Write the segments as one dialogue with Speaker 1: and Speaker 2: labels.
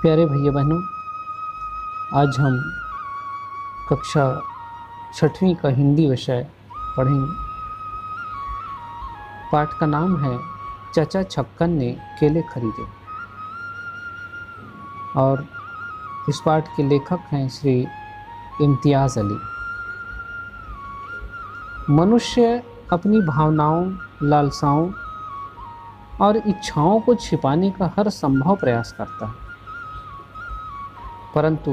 Speaker 1: प्यारे भैया बहनों, आज हम कक्षा 6वीं का हिंदी विषय पढ़ेंगे। पाठ का नाम है चचा छक्कन ने केले खरीदे और इस पाठ के लेखक हैं श्री इम्तियाज़ अली। मनुष्य अपनी भावनाओं, लालसाओं और इच्छाओं को छिपाने का हर संभव प्रयास करता है, परंतु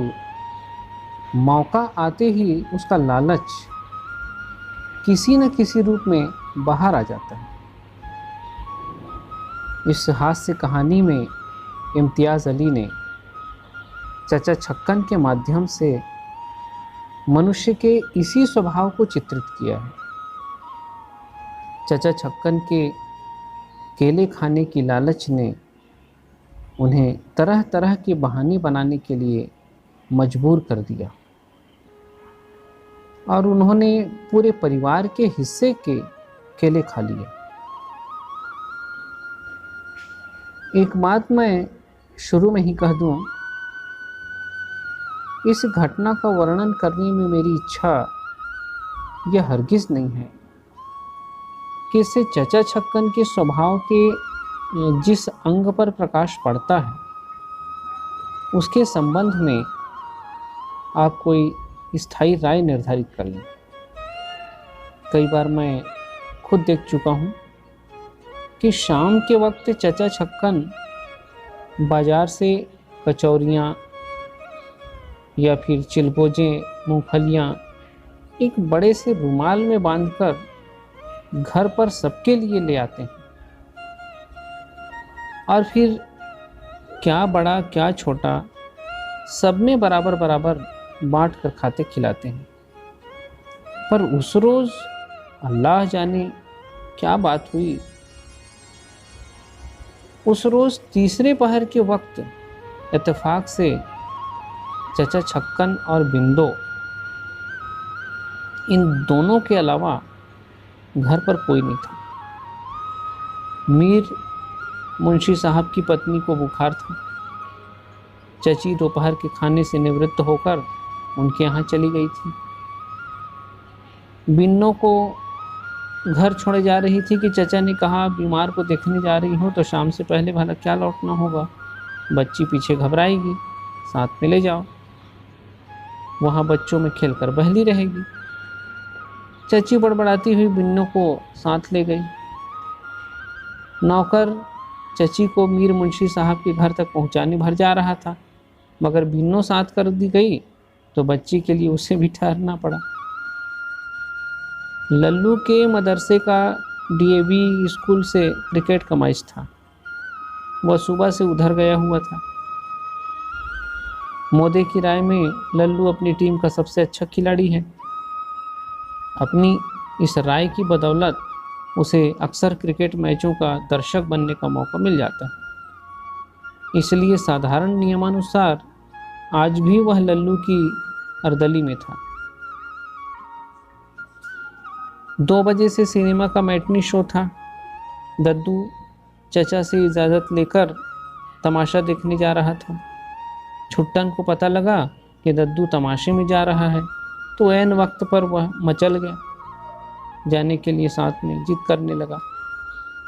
Speaker 1: मौका आते ही उसका लालच किसी न किसी रूप में बाहर आ जाता है। इस हास्य कहानी में इम्तियाज़ अली ने चचा छक्कन के माध्यम से मनुष्य के इसी स्वभाव को चित्रित किया है। चचा छक्कन के केले खाने की लालच ने उन्हें तरह तरह के बहाने बनाने के लिए मजबूर कर दिया और उन्होंने पूरे परिवार के हिस्से के केले खा लिए। एक बात मैं शुरू में ही कह दूं, इस घटना का वर्णन करने में मेरी इच्छा यह हरगिज़ नहीं है कि इससे चचा छक्कन के स्वभाव के जिस अंग पर प्रकाश पड़ता है उसके संबंध में आप कोई स्थायी राय निर्धारित कर लें। कई बार मैं खुद देख चुका हूँ कि शाम के वक्त चचा छक्कन बाज़ार से कचौरियाँ या फिर चिलगोज़े, मूंगफलियाँ एक बड़े से रुमाल में बांधकर घर पर सबके लिए ले आते हैं और फिर क्या बड़ा क्या छोटा सब में बराबर बराबर बांट कर खाते खिलाते हैं। पर उस रोज़ अल्लाह जाने क्या बात हुई, उस रोज़ तीसरे पहर के वक्त इत्तेफाक से चचा छक्कन और बिंदो, इन दोनों के अलावा घर पर कोई नहीं था। मीर मुंशी साहब की पत्नी को बुखार था। चची दोपहर के खाने से निवृत्त होकर उनके यहाँ चली गई थी। बिन्नो को घर छोड़े जा रही थी कि चचा ने कहा, बीमार को देखने जा रही हो तो शाम से पहले भला क्या लौटना होगा, बच्ची पीछे घबराएगी, साथ में ले जाओ, वहाँ बच्चों में खेलकर बहली रहेगी। चची बड़बड़ाती हुई बिन्नो को साथ ले गई। नौकर चची को मीर मुंशी साहब के घर तक पहुंचाने भर जा रहा था, मगर बिन्नो साथ कर दी गई तो बच्ची के लिए उसे भी ठहरना पड़ा। लल्लू के मदरसे का डीएवी स्कूल से क्रिकेट का मैच था। वह सुबह से उधर गया हुआ था। मोदे की राय में लल्लू अपनी टीम का सबसे अच्छा खिलाड़ी है। अपनी इस राय की बदौलत उसे अक्सर क्रिकेट मैचों का दर्शक बनने का मौका मिल जाता है। इसलिए साधारण नियमानुसार आज भी वह लल्लू की अर्दली में था। 2 बजे से सिनेमा का मैटनी शो था। दद्दू चचा से इजाज़त लेकर तमाशा देखने जा रहा था। छुट्टन को पता लगा कि दद्दू तमाशे में जा रहा है तो ऐन वक्त पर वह मचल गया। जाने के लिए साथ में जिद करने लगा।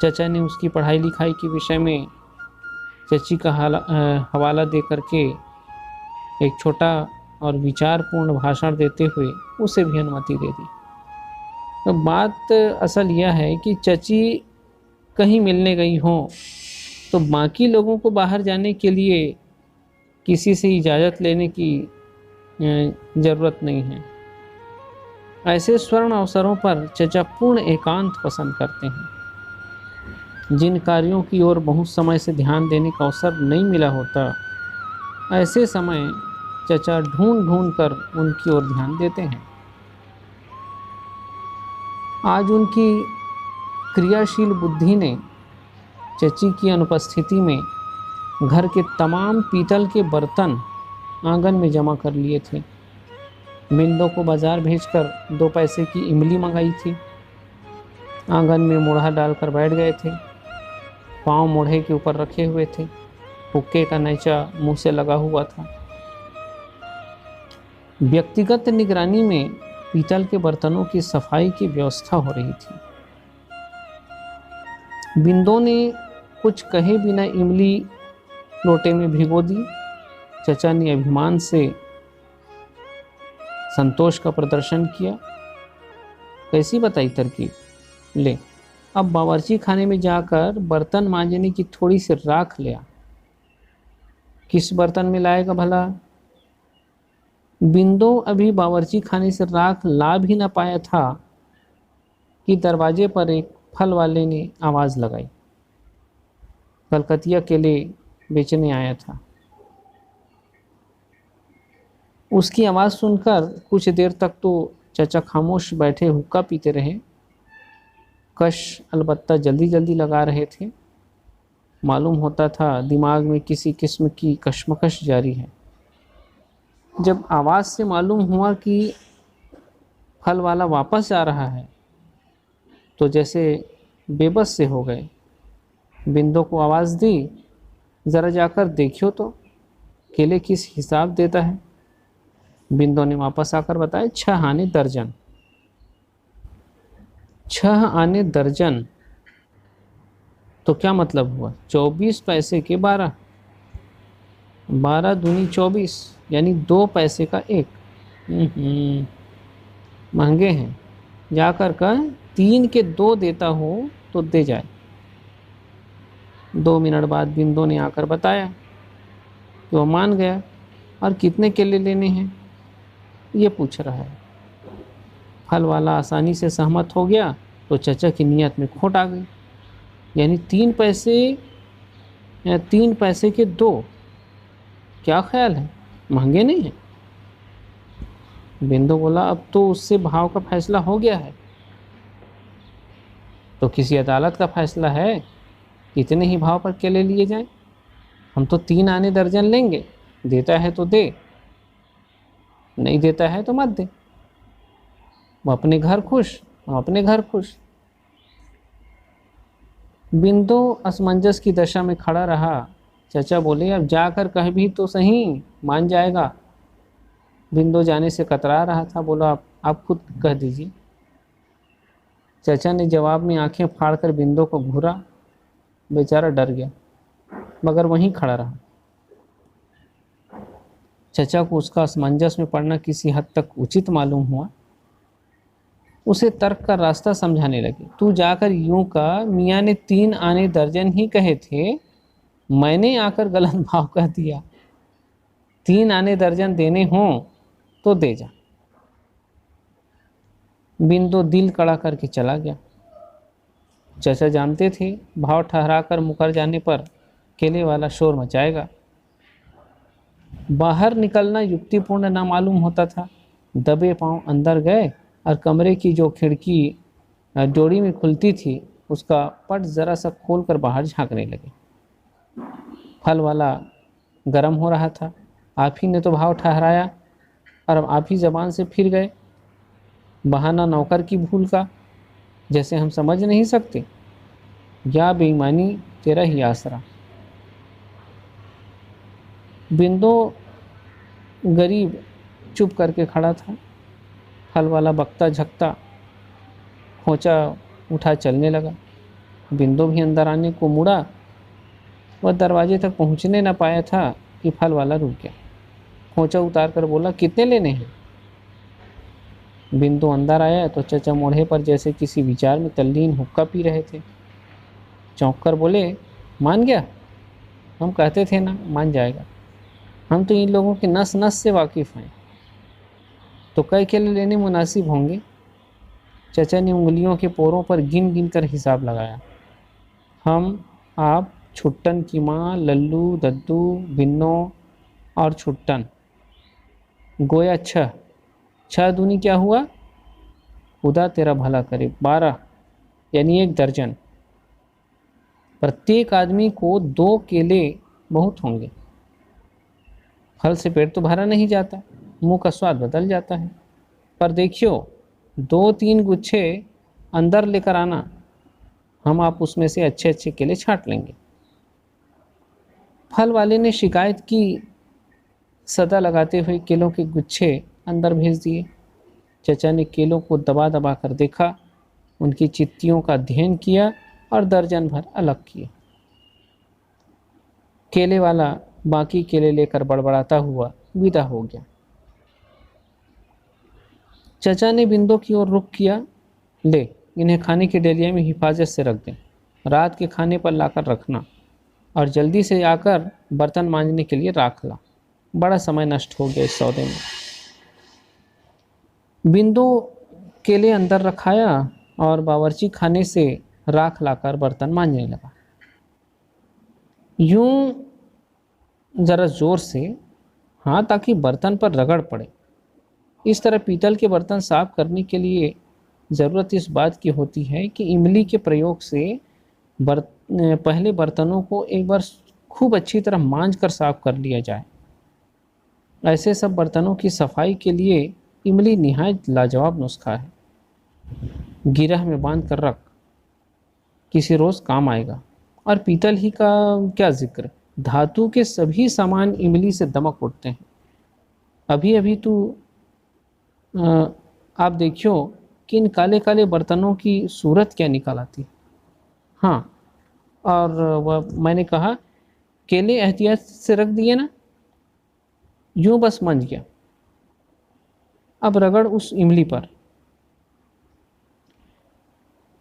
Speaker 1: चचा ने उसकी पढ़ाई लिखाई के विषय में चची का हवाला दे करके एक छोटा और विचारपूर्ण भाषण देते हुए उसे भी अनुमति दे दी। तो बात असल यह है कि चची कहीं मिलने गई हो तो बाकी लोगों को बाहर जाने के लिए किसी से इजाज़त लेने की ज़रूरत नहीं है। ऐसे स्वर्ण अवसरों पर चचा पूर्ण एकांत पसंद करते हैं। जिन कार्यों की ओर बहुत समय से ध्यान देने का अवसर नहीं मिला होता, ऐसे समय चचा ढूंढ ढूंढ कर उनकी ओर ध्यान देते हैं। आज उनकी क्रियाशील बुद्धि ने चची की अनुपस्थिति में घर के तमाम पीतल के बर्तन आंगन में जमा कर लिए थे। बिंदो को बाजार भेजकर 2 पैसे की इमली मंगाई थी। आंगन में मुढ़ा डालकर बैठ गए थे। पांव मोढ़े के ऊपर रखे हुए थे। हुक्के का नैचा मुंह से लगा हुआ था। व्यक्तिगत निगरानी में पीतल के बर्तनों की सफाई की व्यवस्था हो रही थी। बिंदु ने कुछ कहे बिना इमली लोटे में भिगो दी। चचा ने अभिमान से संतोष का प्रदर्शन किया। कैसी बताई तरकीब? ले, अब बावर्ची खाने में जाकर बर्तन मांजने की थोड़ी सी राख ले आ। किस बर्तन में लाएगा भला? बिंदु अभी बावर्ची खाने से राख ला भी न पाया था कि दरवाजे पर एक फल वाले ने आवाज़ लगाई। कलकतिया केले बेचने आया था। उसकी आवाज़ सुनकर कुछ देर तक तो चचा खामोश बैठे हुक्का पीते रहे। कश अलबत्ता जल्दी जल्दी लगा रहे थे। मालूम होता था दिमाग में किसी किस्म की कशमकश जारी है। जब आवाज़ से मालूम हुआ कि फल वाला वापस आ रहा है तो जैसे बेबस से हो गए। बिंदु को आवाज़ दी, ज़रा जाकर देखियो तो केले किस हिसाब देता है। बिंदु ने वापस आकर बताया 6 आने दर्जन। 6 आने दर्जन तो क्या मतलब हुआ? 24 पैसे के 12। 12 दूनी 24 यानी 2 पैसे का एक। महंगे हैं। जाकर कह 3 के 2 देता हो तो दे जाए। 2 मिनट बाद बिंदु ने आकर बताया कि वह मान गया। और कितने केले लेने हैं ये पूछ रहा है। फल वाला आसानी से सहमत हो गया तो चचा की नीयत में खोट आ गई। यानी 3 पैसे या 3 पैसे के 2। क्या ख्याल है, महंगे नहीं हैं? बिंदु बोला अब तो उससे भाव का फैसला हो गया है। तो किसी अदालत का फैसला है कितने ही भाव पर केले लिए जाएं? हम तो 3 आने दर्जन लेंगे। देता है तो दे, नहीं देता है तो मत दे। वो अपने घर खुश, हम अपने घर खुश। बिंदु असमंजस की दशा में खड़ा रहा। चचा बोले अब जाकर कह भी तो सही, मान जाएगा। बिंदु जाने से कतरा रहा था। बोला आप खुद कह दीजिए। चचा ने जवाब में आंखें फाड़कर बिंदु को घूरा। बेचारा डर गया मगर वहीं खड़ा रहा। चचा को उसका असमंजस में पड़ना किसी हद तक उचित मालूम हुआ। उसे तर्क का रास्ता समझाने लगे। तू जाकर यूं का मियाँ ने 3 आने दर्जन ही कहे थे, मैंने आकर गलत भाव कह दिया। 3 आने दर्जन देने हों तो दे जा। बिंदु दिल कड़ा करके चला गया। चचा जानते थे भाव ठहरा कर मुकर जाने पर केले वाला शोर मचाएगा। बाहर निकलना युक्तिपूर्ण ना मालूम होता था। दबे पांव अंदर गए और कमरे की जो खिड़की डोरी में खुलती थी उसका पट ज़रा सा खोल कर बाहर झांकने लगे। फल वाला गर्म हो रहा था। आप ही ने तो भाव ठहराया और अब आप ही ज़बान से फिर गए। बहाना नौकर की भूल का, जैसे हम समझ नहीं सकते। या बेईमानी तेरा ही आसरा। बिंदु गरीब चुप करके खड़ा था। फल वाला बकता झकता खोंचा उठा चलने लगा। बिंदु भी अंदर आने को मुड़ा। वह दरवाजे तक पहुंचने न पाया था कि फल वाला रुक गया। खोंचा उतार कर बोला कितने लेने हैं? बिंदु अंदर आया तो चचा मोढ़े पर जैसे किसी विचार में तल्लीन हुक्का पी रहे थे। चौंक कर बोले मान गया? हम कहते थे ना मान जाएगा। हम तो इन लोगों के नस नस से वाकिफ़ हैं। तो कई केले लेने मुनासिब होंगे? चचा ने उंगलियों के पोरों पर गिन गिन कर हिसाब लगाया। हम, आप, छुट्टन की माँ, लल्लू, दद्दू, बिन्नो और छुट्टन, गोया 6। 6 दूनी क्या हुआ? खुदा तेरा भला करे, 12 यानी 1 दर्जन। प्रत्येक आदमी को 2 केले बहुत होंगे। फल से पेट तो भरा नहीं जाता, मुंह का स्वाद बदल जाता है। पर देखियो 2-3 गुच्छे अंदर लेकर आना, हम आप उसमें से अच्छे अच्छे केले छांट लेंगे। फल वाले ने शिकायत की, सदा लगाते हुए केलों के गुच्छे अंदर भेज दिए। चचा ने केलों को दबा दबा कर देखा, उनकी चित्तियों का अध्ययन किया और दर्जन भर अलग किए। केले वाला बाकी केले लेकर बड़बड़ाता हुआ विदा हो गया। चचा ने बिंदु की ओर रुख किया। ले, इन्हें खाने की डेलिया में हिफाजत से रख दें, रात के खाने पर लाकर रखना, और जल्दी से आकर बर्तन मांजने के लिए राख ला। बड़ा समय नष्ट हो गया इस सौदे में। बिंदु केले अंदर रखाया और बावर्ची खाने से राख लाकर बर्तन मांजने लगा। यूं जरा जोर से, हाँ, ताकि बर्तन पर रगड़ पड़े। इस तरह पीतल के बर्तन साफ करने के लिए ज़रूरत इस बात की होती है कि इमली के प्रयोग से पहले बर्तनों को एक बार खूब अच्छी तरह मांज कर साफ कर लिया जाए। ऐसे सब बर्तनों की सफाई के लिए इमली निहायत लाजवाब नुस्खा है। गिरह में बांध कर रख, किसी रोज़ काम आएगा। और पीतल ही का क्या जिक्र, धातु के सभी सामान इमली से दमक उठते हैं। अभी अभी तू आप देखियो कि इन काले काले बर्तनों की सूरत क्या निकल आती है। हाँ, और वह मैंने कहा, केले एहतियात से रख दिए ना, यूं बस मंज गया। अब रगड़ उस इमली पर,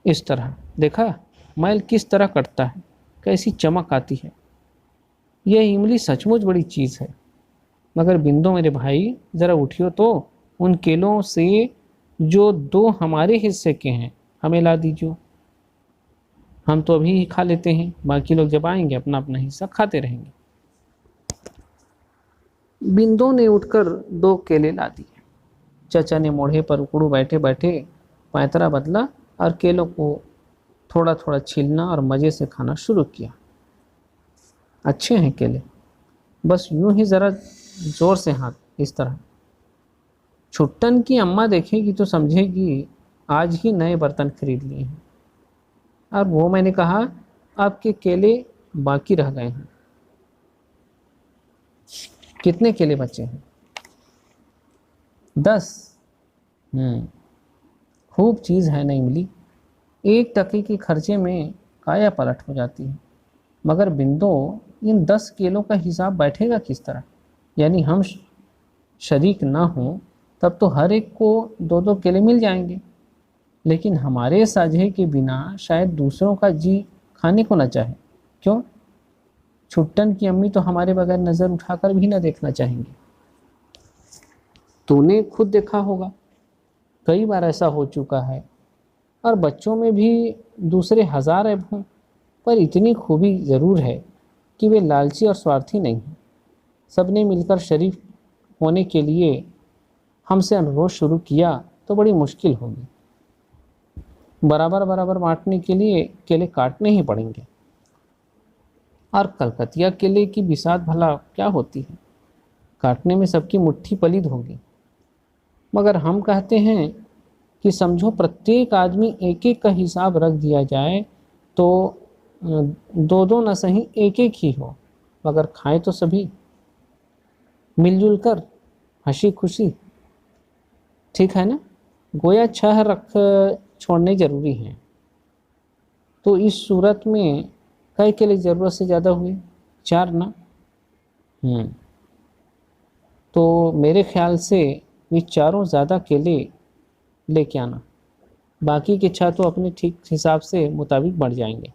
Speaker 1: इस तरह। देखा मैल किस तरह कटता है, कैसी चमक आती है। यह इमली सचमुच बड़ी चीज़ है। मगर बिंदु मेरे भाई, ज़रा उठियो तो, उन केलों से जो 2 हमारे हिस्से के हैं हमें ला दीजिए। हम तो अभी ही खा लेते हैं, बाकी लोग जब आएंगे अपना अपना हिस्सा खाते रहेंगे। बिंदु ने उठकर 2 केले ला दिए। चचा ने मोढ़े पर उकड़ू बैठे बैठे पैंतरा बदला और केलों को थोड़ा थोड़ा छीलना और मज़े से खाना शुरू किया। अच्छे हैं केले, बस यूं ही ज़रा ज़ोर से हाथ, इस तरह। छुट्टन की अम्मा देखेगी तो समझेगी आज ही नए बर्तन खरीद लिए हैं। और वो मैंने कहा, आपके केले बाकी रह गए हैं। कितने केले बचे हैं? 10। खूब चीज़ है ना इमली, 1 टके के खर्चे में काया पलट हो जाती है। मगर बिंदु, इन 10 केलों का हिसाब बैठेगा किस तरह? यानी हम शरीक ना हों तब तो हर एक को 2-2 केले मिल जाएंगे, लेकिन हमारे साझे के बिना शायद दूसरों का जी खाने को न चाहे। क्यों? छुट्टन की अम्मी तो हमारे बगैर नज़र उठाकर भी न देखना चाहेंगी। तूने खुद देखा होगा, कई बार ऐसा हो चुका है। और बच्चों में भी दूसरे 1000 ऐब हों, पर इतनी खूबी ज़रूर है कि वे लालची और स्वार्थी नहीं हैं। सबने मिलकर शरीफ होने के लिए हमसे अनुरोध शुरू किया तो बड़ी मुश्किल होगी। बराबर बराबर बांटने के लिए केले काटने ही पड़ेंगे। और कलकतिया केले की बिसात भला क्या होती है, काटने में सबकी मुट्ठी पलीद होगी। मगर हम कहते हैं कि समझो प्रत्येक आदमी 1-1 का हिसाब रख दिया जाए तो 2-2 न सही 1-1 ही हो, मगर खाएं तो सभी मिलजुल कर, हंसी खुशी। ठीक है ना? गोया 6 रख छोड़ने ज़रूरी हैं। तो इस सूरत में कई केले ज़रूरत से ज़्यादा हुए, 4 ना। तो मेरे ख्याल से वे चारों ज़्यादा केले लेके आना, बाकी के 6 तो अपने ठीक हिसाब से मुताबिक बढ़ जाएंगे।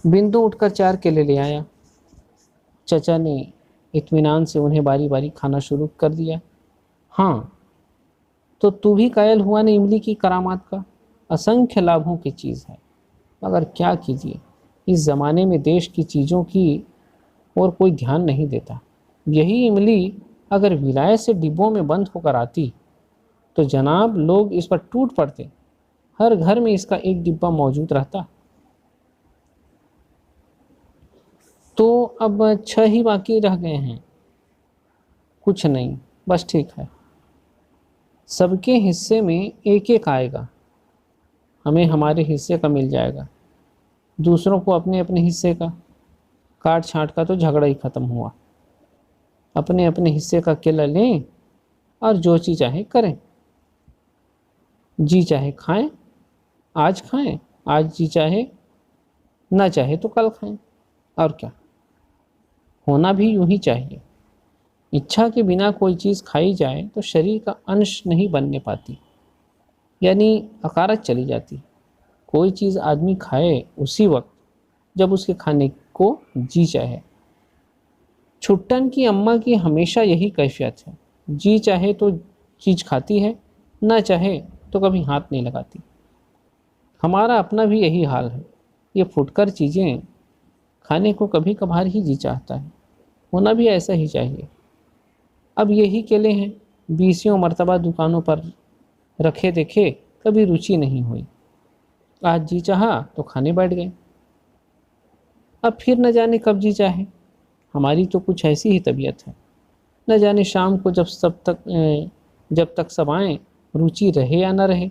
Speaker 1: बिंदु उठकर 4 केले ले आया। चचा ने इत्मीनान से उन्हें बारी बारी खाना शुरू कर दिया। हाँ, तो तू भी कायल हुआ ने इमली की करामात का? असंख्य लाभों की चीज़ है, मगर क्या कीजिए, इस ज़माने में देश की चीज़ों की और कोई ध्यान नहीं देता। यही इमली अगर विलायत से डिब्बों में बंद होकर आती तो जनाब लोग इस पर टूट पड़ते, हर घर में इसका एक डिब्बा मौजूद रहता। तो अब 6 ही बाकी रह गए हैं। कुछ नहीं, बस ठीक है। सबके हिस्से में 1-1 आएगा, हमें हमारे हिस्से का मिल जाएगा, दूसरों को अपने अपने हिस्से का। काट छाँट का तो झगड़ा ही खत्म हुआ। अपने अपने हिस्से का केला लें और जो चीज़ चाहे करें। जी चाहे खाएं, आज जी चाहे ना चाहे तो कल खाएं। और क्या, होना भी यूं ही चाहिए। इच्छा के बिना कोई चीज़ खाई जाए तो शरीर का अंश नहीं बनने पाती, यानी अकारत चली जाती। कोई चीज़ आदमी खाए उसी वक्त जब उसके खाने को जी चाहे। छुट्टन की अम्मा की हमेशा यही कैफियत है, जी चाहे तो चीज़ खाती है, ना चाहे तो कभी हाथ नहीं लगाती। हमारा अपना भी यही हाल है। ये फुटकर चीज़ें खाने को कभी कभार ही जी चाहता है, होना भी ऐसा ही चाहिए। अब यही केले हैं, बीसियों मर्तबा दुकानों पर रखे देखे, कभी रुचि नहीं हुई। आज जी चाहा तो खाने बैठ गए। अब फिर न जाने कब जी चाहे। हमारी तो कुछ ऐसी ही तबीयत है। न जाने शाम को जब तक सब आएँ, रुचि रहे या न रहे।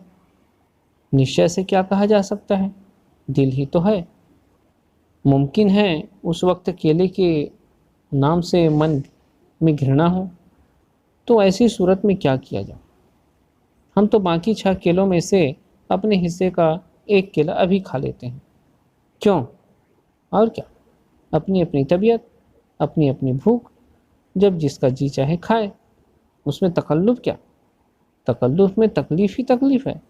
Speaker 1: निश्चय से क्या कहा जा सकता है, दिल ही तो है। मुमकिन है उस वक्त केले के नाम से मन में घृणा हो, तो ऐसी सूरत में क्या किया जाए। हम तो बाकी 6 केलों में से अपने हिस्से का एक केला अभी खा लेते हैं। क्यों, और क्या, अपनी अपनी तबीयत, अपनी अपनी भूख, जब जिसका जी चाहे खाए। उसमें तकल्लुफ़ क्या, तकल्लुफ़ में तकलीफ़ ही तकलीफ़ है।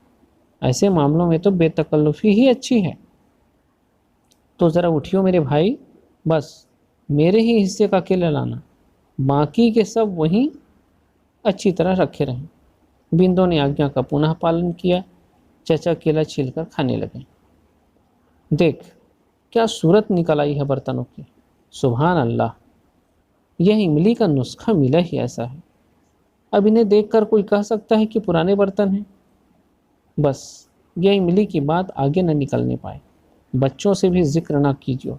Speaker 1: ऐसे मामलों में तो बेतकल्लुफ़ी ही अच्छी है। तो ज़रा उठियो मेरे भाई, बस मेरे ही हिस्से का केला लाना, बाकी के सब वहीं अच्छी तरह रखे रहें। बिंदु ने आज्ञा का पुनः पालन किया। चचा केला छीलकर खाने लगे। देख क्या सूरत निकल आई है बर्तनों की, सुभान अल्लाह। यह इमली का नुस्खा मिला ही ऐसा है। अब इन्हें देखकर कोई कह सकता है कि पुराने बर्तन हैं। बस यह इमली की बात आगे न निकलने पाए। बच्चों से भी जिक्र ना कीजिए,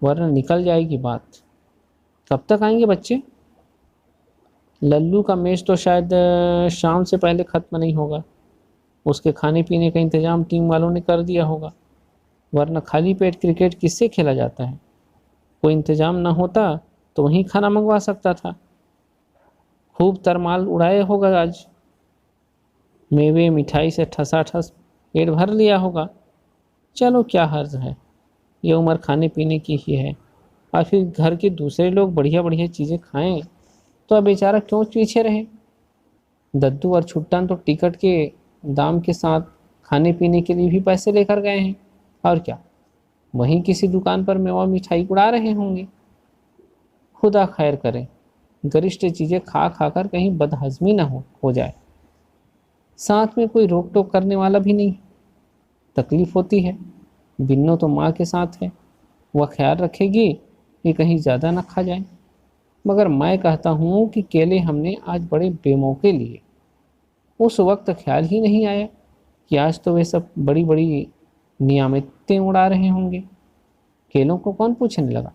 Speaker 1: वरना निकल जाएगी बात। कब तक आएंगे बच्चे? लल्लू का मैच तो शायद शाम से पहले ख़त्म नहीं होगा। उसके खाने पीने का इंतज़ाम टीम वालों ने कर दिया होगा, वरना खाली पेट क्रिकेट किससे खेला जाता है। कोई इंतज़ाम ना होता तो वहीं खाना मंगवा सकता था। खूब तरमाल उड़ाया होगा आज, मेवे मिठाई से ठसाठस पेट भर लिया होगा। चलो क्या हर्ज है, ये उम्र खाने पीने की ही है। और फिर घर के दूसरे लोग बढ़िया बढ़िया चीज़ें खाएं तो अब बेचारा क्यों पीछे रहे। दद्दू और छुट्टन तो टिकट के दाम के साथ खाने पीने के लिए भी पैसे लेकर गए हैं। और क्या, वहीं किसी दुकान पर मेवा मिठाई उड़ा रहे होंगे। खुदा खैर करे, गरिष्ठ चीज़ें खा खा कर कहीं बदहजमी ना हो जाए। साथ में कोई रोक टोक करने वाला भी नहीं। तकलीफ़ होती है, बिन्नो तो माँ के साथ है, वह ख्याल रखेगी कि कहीं ज़्यादा ना खा जाए। मगर मैं कहता हूँ कि केले हमने आज बड़े बेमौके लिए। उस वक्त ख्याल ही नहीं आया कि आज तो वे सब बड़ी बड़ी नियामतें उड़ा रहे होंगे। केलों को कौन पूछने लगा।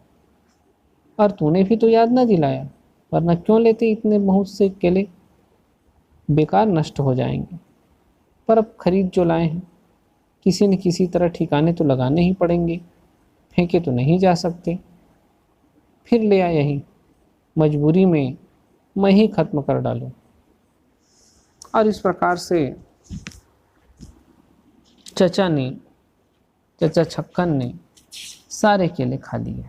Speaker 1: और तूने भी तो याद ना दिलाया, वरना क्यों लेते इतने बहुत से केले, बेकार नष्ट हो जाएंगे। पर अब खरीद जो लाए हैं, किसी न किसी तरह ठिकाने तो लगाने ही पड़ेंगे, फेंके तो नहीं जा सकते। फिर ले आया यही, मजबूरी में मैं ही ख़त्म कर डालूं। और इस प्रकार से चचा छक्कन ने सारे केले खा लिए।